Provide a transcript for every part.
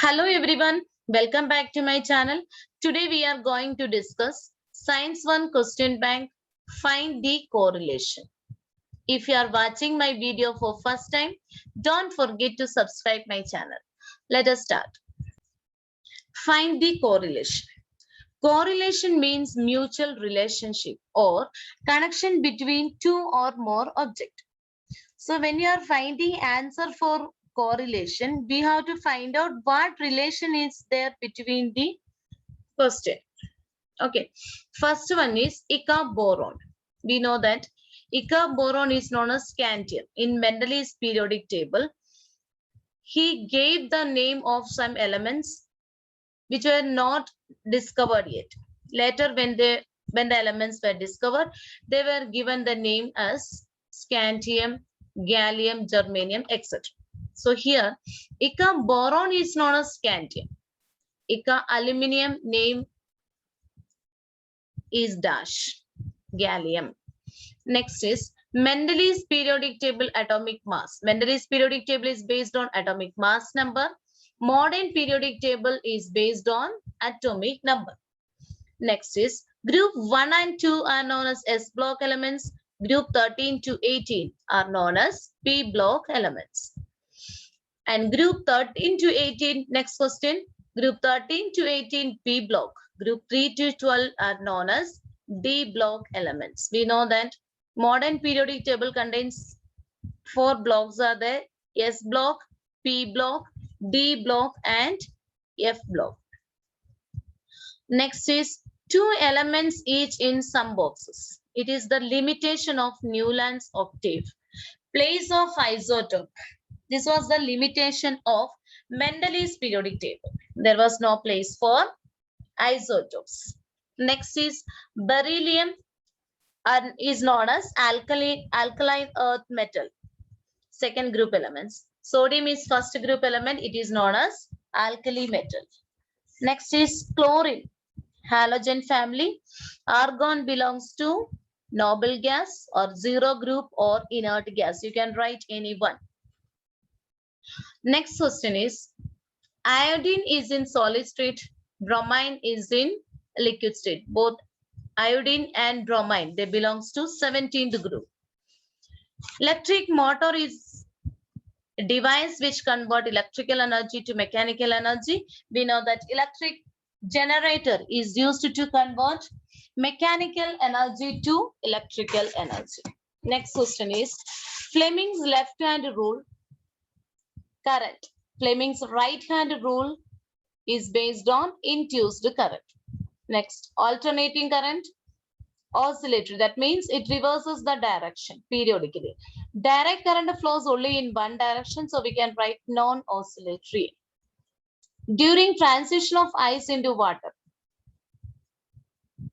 Hello everyone, welcome back to my channel. Today we are going to discuss Science 1 question bank, find the correlation. If you are watching my video for first time, don't forget to subscribe my channel. Let us start. Find the correlation. Correlation means mutual relationship or connection between two or more objects. So when you are finding answer for correlation, we have to find out what relation is there between the question. Okay, first one is Ika boron. We know that Ika boron is known as scandium. In Mendel's periodic table, he gave the name of some elements which were not discovered yet. Later, when the elements were discovered, they were given the name as scandium, gallium, germanium, etc. So here, Ika boron is known as scandium. Ika aluminium name is dash, gallium. Next is Mendel's periodic table atomic mass. Mendel's periodic table is based on atomic mass number. Modern periodic table is based on atomic number. Next is group 1 and 2 are known as S block elements. Group 13 to 18 are known as P block elements. And group 13 to 18, next question, group 13 to 18 P block. Group 3 to 12 are known as D block elements. We know that modern periodic table contains 4 blocks are there: S block, P block, D block, and F block. Next is 2 elements each in some boxes. It is the limitation of Newland's octave. Place of isotope. This was the limitation of Mendel's periodic table. There was no place for isotopes. Next is beryllium is known as alkaline earth metal. Second group elements. Sodium is first group element. It is known as alkali metal. Next is chlorine, halogen family. Argon belongs to noble gas or zero group or inert gas. You can write any one. Next question is iodine is in solid state, bromine is in liquid state. Both iodine and bromine, they belongs to 17th group. Electric motor is a device which convert electrical energy to mechanical energy. We know that electric generator is used to convert mechanical energy to electrical energy. Next question is Fleming's left hand rule. Current. Fleming's right hand rule is based on induced current. Next, alternating current, oscillatory. That means it reverses the direction periodically. Direct current flows only in one direction, so we can write non-oscillatory. During transition of ice into water,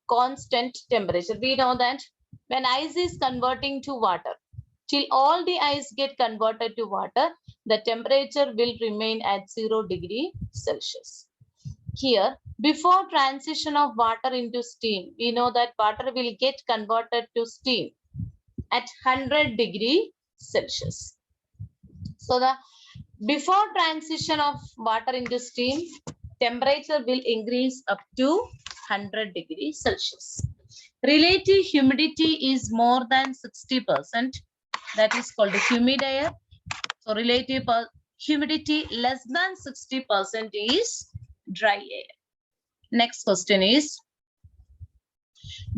constant temperature. We know that when ice is converting to water, till all the ice get converted to water, the temperature will remain at 0 degree Celsius. Here, before transition of water into steam, we know that water will get converted to steam at 100 degree Celsius. So the before transition of water into steam, temperature will increase up to 100 degrees Celsius. Relative humidity is more than 60%. That is called humid air. So relative humidity less than 60% is dry air. Next question is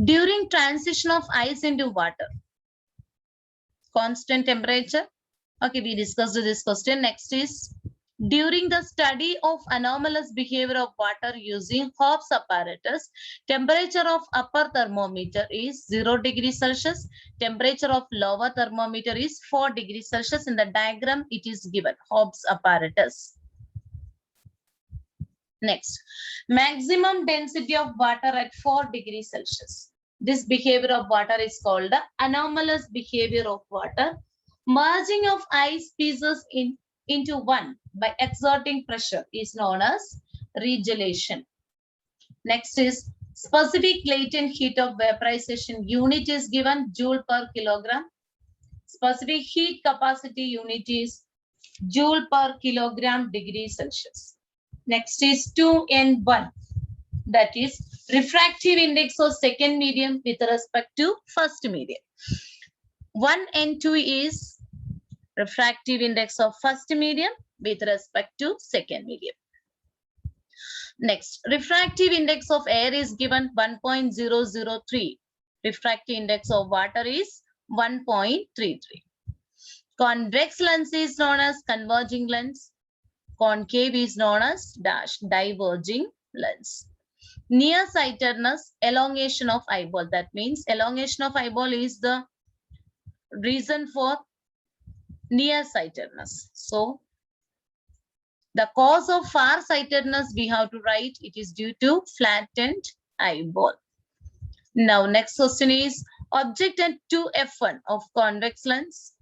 during transition of ice into water, constant temperature. Okay, we discussed this question. Next is during the study of anomalous behavior of water using Hobbs apparatus, temperature of upper thermometer is 0 degrees Celsius. Temperature of lower thermometer is 4 degrees Celsius. In the diagram, it is given Hobbs apparatus. Next, maximum density of water at 4 degrees Celsius. This behavior of water is called the anomalous behavior of water. Merging of ice pieces into one by exerting pressure is known as regelation. Next is specific latent heat of vaporization unit is given joule per kilogram. Specific heat capacity unit is joule per kilogram degree Celsius. Next is 2n1. That is refractive index of second medium with respect to first medium. 1n2 is refractive index of first medium with respect to second medium. Next, refractive index of air is given 1.003. Refractive index of water is 1.33. Convex lens is known as converging lens. Concave is known as diverging lens. Nearsightedness, elongation of eyeball. That means elongation of eyeball is the reason for nearsightedness. So the cause of farsightedness we have to write, it is due to flattened eyeball. Now next question is object at 2f1 of convex lens.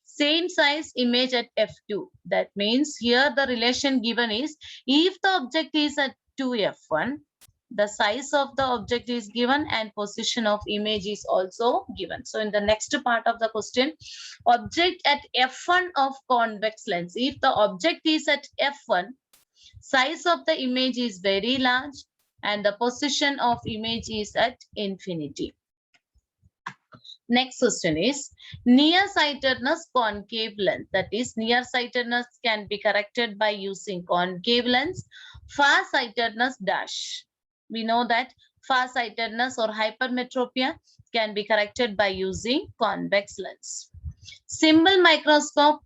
Same size image at f2. That means here the relation given is if the object is at 2f1, the size of the object is given and position of image is also given. So in the next part of the question, object at f1 of convex lens. If the object is at f1, size of the image is very large and the position of image is at infinity. Next question is nearsightedness concave lens. That is nearsightedness can be corrected by using concave lens. Farsightedness dash. We know that farsightedness or hypermetropia can be corrected by using convex lens. Simple microscope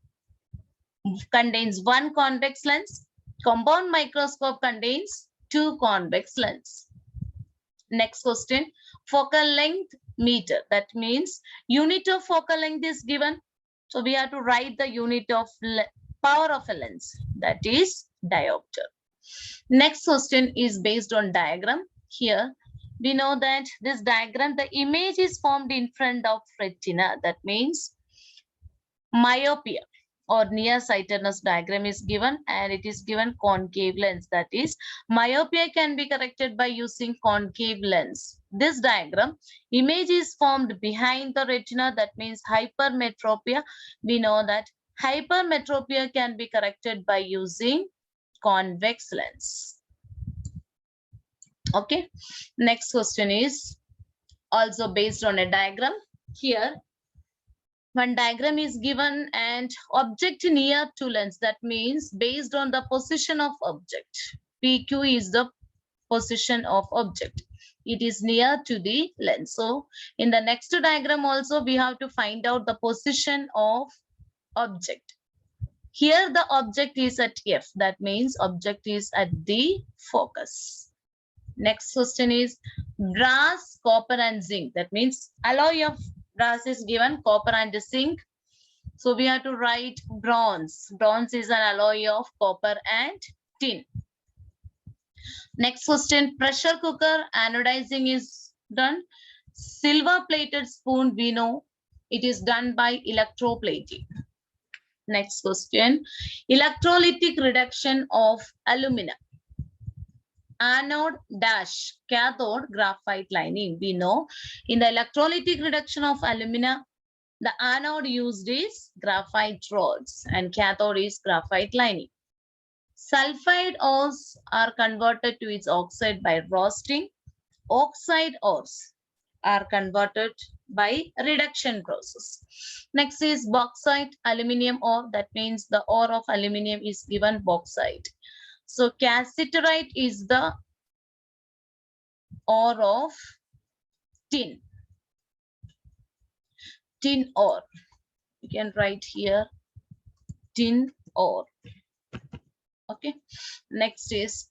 contains one convex lens. Compound microscope contains two convex lens. Next question, focal length meter. That means unit of focal length is given. So we have to write the unit of power of a lens. That is diopter. Next question is based on diagram. Here we know that this diagram, the image is formed in front of retina. That means myopia or nearsightedness diagram is given and it is given concave lens. That is myopia can be corrected by using concave lens. This diagram, image is formed behind the retina. That means hypermetropia. We know that hypermetropia can be corrected by using convex lens. Okay. Next question is also based on a diagram. Here one diagram is given and object near to lens. That means based on the position of object. PQ is the position of object. It is near to the lens. So in the next diagram also we have to find out the position of object. Here the object is at F. That means object is at the focus. Next question is brass, copper and zinc. That means alloy of brass is given, copper and zinc. So we have to write bronze. Bronze is an alloy of copper and tin. Next question, pressure cooker, anodizing is done. Silver plated spoon, we know it is done by electroplating. Next question, electrolytic reduction of alumina. Anode dash, cathode graphite lining. We know in the electrolytic reduction of alumina, the anode used is graphite rods and cathode is graphite lining. Sulfide ores are converted to its oxide by roasting. Oxide ores are converted by reduction process. Next is bauxite, aluminium ore. That means the ore of aluminium is given bauxite. So cassiterite is the ore of tin. Tin ore. You can write here tin ore. Okay. Next is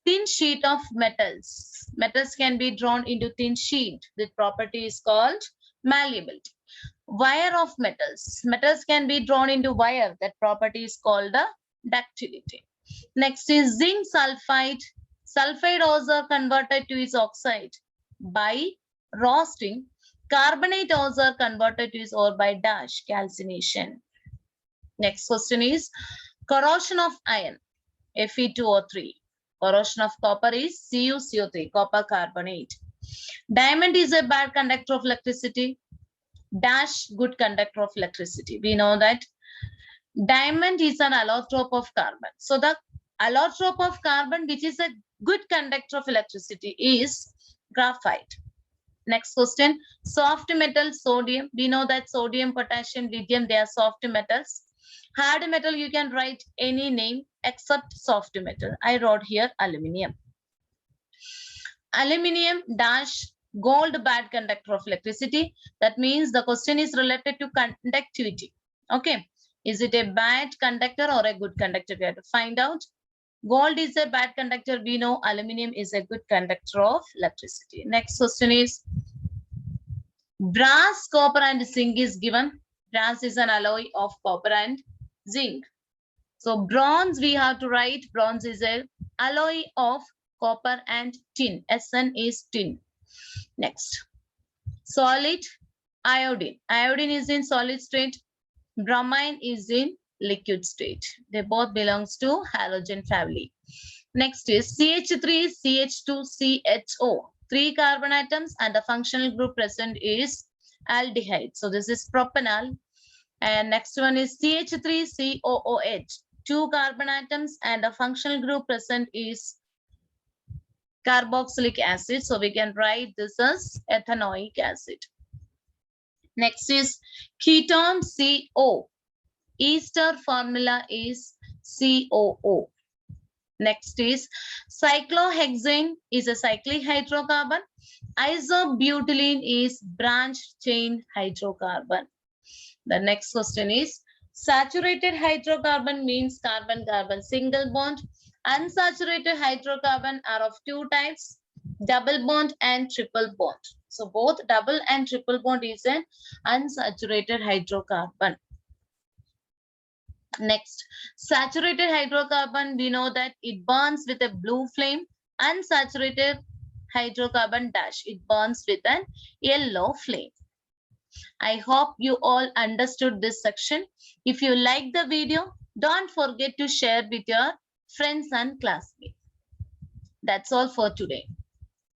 thin sheet of metals. Metals can be drawn into thin sheet. The property is called malleability. Wire of metals. Metals can be drawn into wire. That property is called the ductility. Next is zinc sulfide. Sulfide ores are converted to its oxide by roasting. Carbonate ores are converted to its ore by dash, calcination. Next question is corrosion of iron, Fe2O3. Corrosion of copper is CuCO3, copper carbonate. Diamond is a bad conductor of electricity. Dash, good conductor of electricity. We know that diamond is an allotrope of carbon. So the Allotrope of carbon, which is a good conductor of electricity, is graphite. Next question, soft metal sodium. We know that sodium, potassium, lithium, they are soft metals. Hard metal, you can write any name except soft metal. I wrote here aluminium. Aluminium dash gold, bad conductor of electricity. That means the question is related to conductivity. Okay. Is it a bad conductor or a good conductor? We have to find out. Gold is a bad conductor. We know aluminium is a good conductor of electricity. Next question is brass, copper, and zinc is given. Brass is an alloy of copper and zinc. So bronze, we have to write bronze is a alloy of copper and tin. Sn is tin. Next, solid, iodine. Iodine is in solid state. Bromine is in liquid state. They both belongs to halogen family. Next is CH3, CH2, CHO. 3 carbon atoms and the functional group present is aldehyde. So this is propanol. And next one is CH3, COOH. 2 carbon atoms and the functional group present is carboxylic acid. So we can write this as ethanoic acid. Next is ketone, CO. Ester formula is COO. Next is cyclohexane is a cyclic hydrocarbon. Isobutylene is branched chain hydrocarbon. The next question is saturated hydrocarbon means carbon-carbon single bond. Unsaturated hydrocarbon are of 2 types, double bond and triple bond. So both double and triple bond is an unsaturated hydrocarbon. Next, saturated hydrocarbon, we know that it burns with a blue flame. Unsaturated hydrocarbon dash, it burns with an yellow flame. I hope you all understood this section. If you like the video, don't forget to share with your friends and classmates. That's all for today.